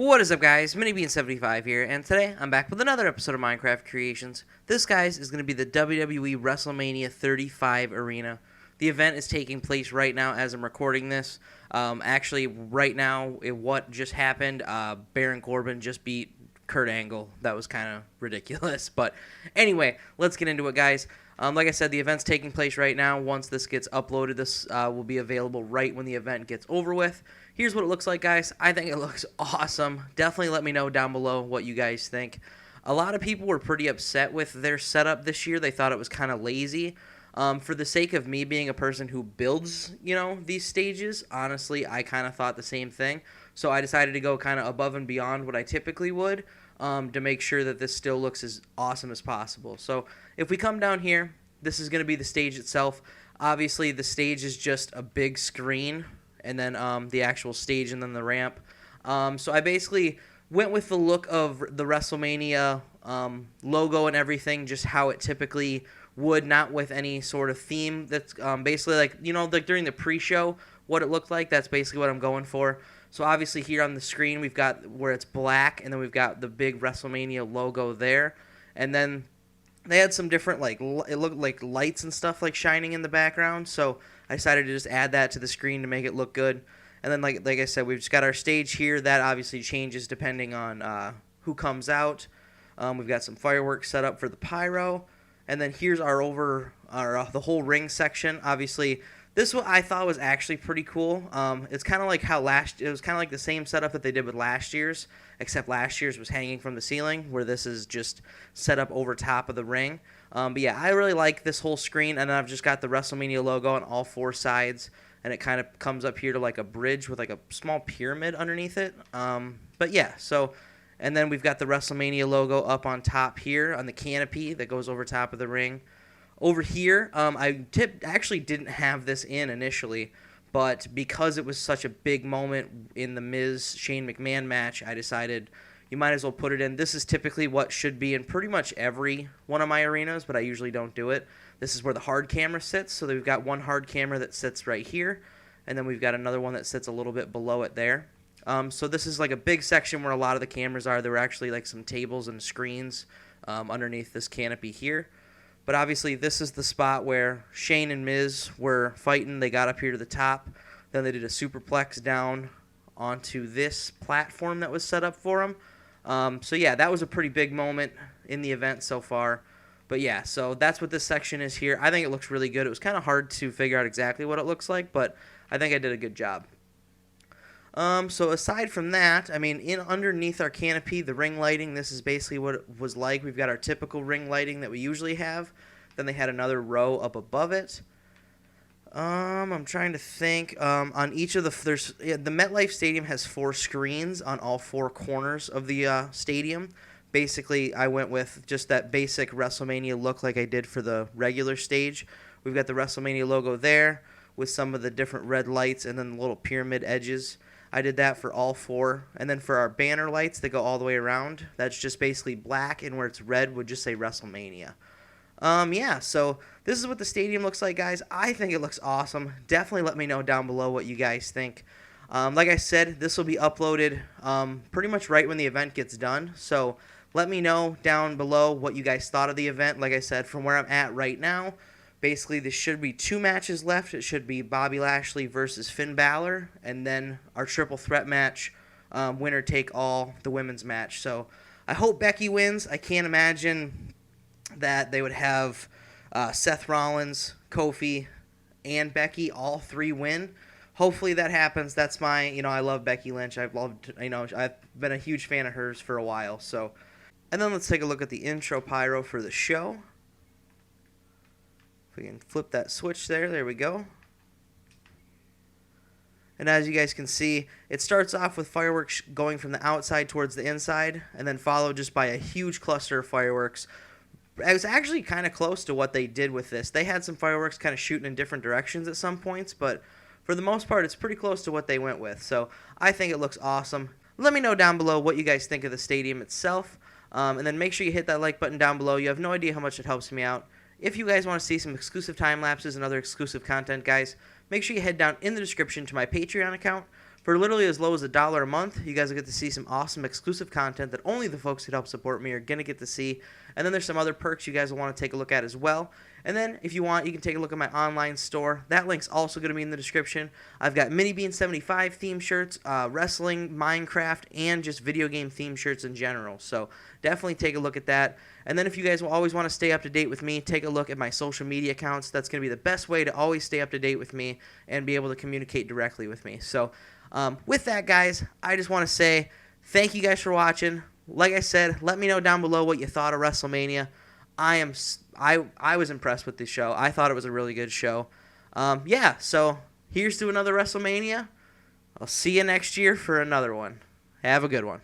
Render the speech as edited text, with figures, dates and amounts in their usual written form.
What is up, guys? MiniBean75 here, and today I'm back with another episode of Minecraft Creations. This, guys, is going to be the WWE WrestleMania 35 arena. The event is taking place right now as I'm recording this. Actually, right now, what just happened, Baron Corbin just beat Kurt Angle. That was kind of ridiculous. But anyway, let's get into it, guys. Like I said, the event's taking place right now. Once this gets uploaded, this will be available right when the event gets over with. Here's what it looks like, guys. I think it looks awesome. Definitely let me know down below what you guys think. A lot of people were pretty upset with their setup this year. They thought it was kind of lazy. For the sake of me being a person who builds, these stages, honestly, I kind of thought the same thing. So I decided to go kind of above and beyond what I typically would to make sure that this still looks as awesome as possible. So if we come down here, this is going to be the stage itself. Obviously, the stage is just a big screen, and then the actual stage, and then the ramp. So I basically went with the look of the WrestleMania logo and everything, just how it typically would, not with any sort of theme. That's basically like during the pre-show, what it looked like. That's basically what I'm going for. So obviously here on the screen, we've got where it's black, and then we've got the big WrestleMania logo there. And then they had some different, it looked like lights and stuff like shining in the background. So I decided to just add that to the screen to make it look good. And then, like I said, we've just got our stage here. That obviously changes depending on who comes out. We've got some fireworks set up for the Pyro. And then here's the whole ring section. Obviously, this one I thought was actually pretty cool. It's kind of like it was kind of like the same setup that they did with last year's, except last year's was hanging from the ceiling, where this is just set up over top of the ring. But yeah, I really like this whole screen, and then I've just got the WrestleMania logo on all four sides, and it kind of comes up here to like a bridge with like a small pyramid underneath it. But yeah, and then we've got the WrestleMania logo up on top here on the canopy that goes over top of the ring. Over here, I actually didn't have this in initially, but because it was such a big moment in the Miz-Shane McMahon match, I decided you might as well put it in. This is typically what should be in pretty much every one of my arenas, but I usually don't do it. This is where the hard camera sits, so we've got one hard camera that sits right here, and then we've got another one that sits a little bit below it there. So this is like a big section where a lot of the cameras are. There were actually like some tables and screens underneath this canopy here. But obviously, this is the spot where Shane and Miz were fighting. They got up here to the top. Then they did a superplex down onto this platform that was set up for them. So yeah, that was a pretty big moment in the event so far. But yeah, so that's what this section is here. I think it looks really good. It was kind of hard to figure out exactly what it looks like, but I think I did a good job. So aside from that, I mean, underneath our canopy, the ring lighting, this is basically what it was like. We've got our typical ring lighting that we usually have. Then they had another row up above it. I'm trying to think. On each of the MetLife Stadium has 4 screens on all 4 corners of the stadium. Basically, I went with just that basic WrestleMania look like I did for the regular stage. We've got the WrestleMania logo there with some of the different red lights and then the little pyramid edges. I did that for all 4. And then for our banner lights that go all the way around, that's just basically black, and where it's red would just say WrestleMania. Yeah, so this is what the stadium looks like, guys. I think it looks awesome. Definitely let me know down below what you guys think. Like I said, this will be uploaded pretty much right when the event gets done. So let me know down below what you guys thought of the event. Like I said, from where I'm at right now, basically there should be 2 matches left. It should be Bobby Lashley versus Finn Balor, and then our triple threat match, winner take all, the women's match. So I hope Becky wins. I can't imagine that they would have Seth Rollins, Kofi, and Becky all 3 win. Hopefully that happens. That's my, I love Becky Lynch. I've been a huge fan of hers for a while. So, and then let's take a look at the intro pyro for the show. If we can flip that switch there we go. And as you guys can see, it starts off with fireworks going from the outside towards the inside, and then followed just by a huge cluster of fireworks. It was actually kind of close to what they did with this. They had some fireworks kind of shooting in different directions at some points, but for the most part, it's pretty close to what they went with. So I think it looks awesome. Let me know down below what you guys think of the stadium itself. And then make sure you hit that like button down below. You have no idea how much it helps me out. If you guys want to see some exclusive time lapses and other exclusive content, guys, make sure you head down in the description to my Patreon account. For literally as low as $1 a month, you guys will get to see some awesome exclusive content that only the folks that help support me are going to get to see. And then there's some other perks you guys will want to take a look at as well. And then, if you want, you can take a look at my online store. That link's also going to be in the description. I've got Mini Bean 75 theme shirts, wrestling, Minecraft, and just video game theme shirts in general. So definitely take a look at that. And then if you guys will always want to stay up to date with me, take a look at my social media accounts. That's going to be the best way to always stay up to date with me and be able to communicate directly with me. So with that, guys, I just want to say thank you guys for watching. Like I said, let me know down below what you thought of WrestleMania. I was impressed with this show. I thought it was a really good show. Yeah, so here's to another WrestleMania. I'll see you next year for another one. Have a good one.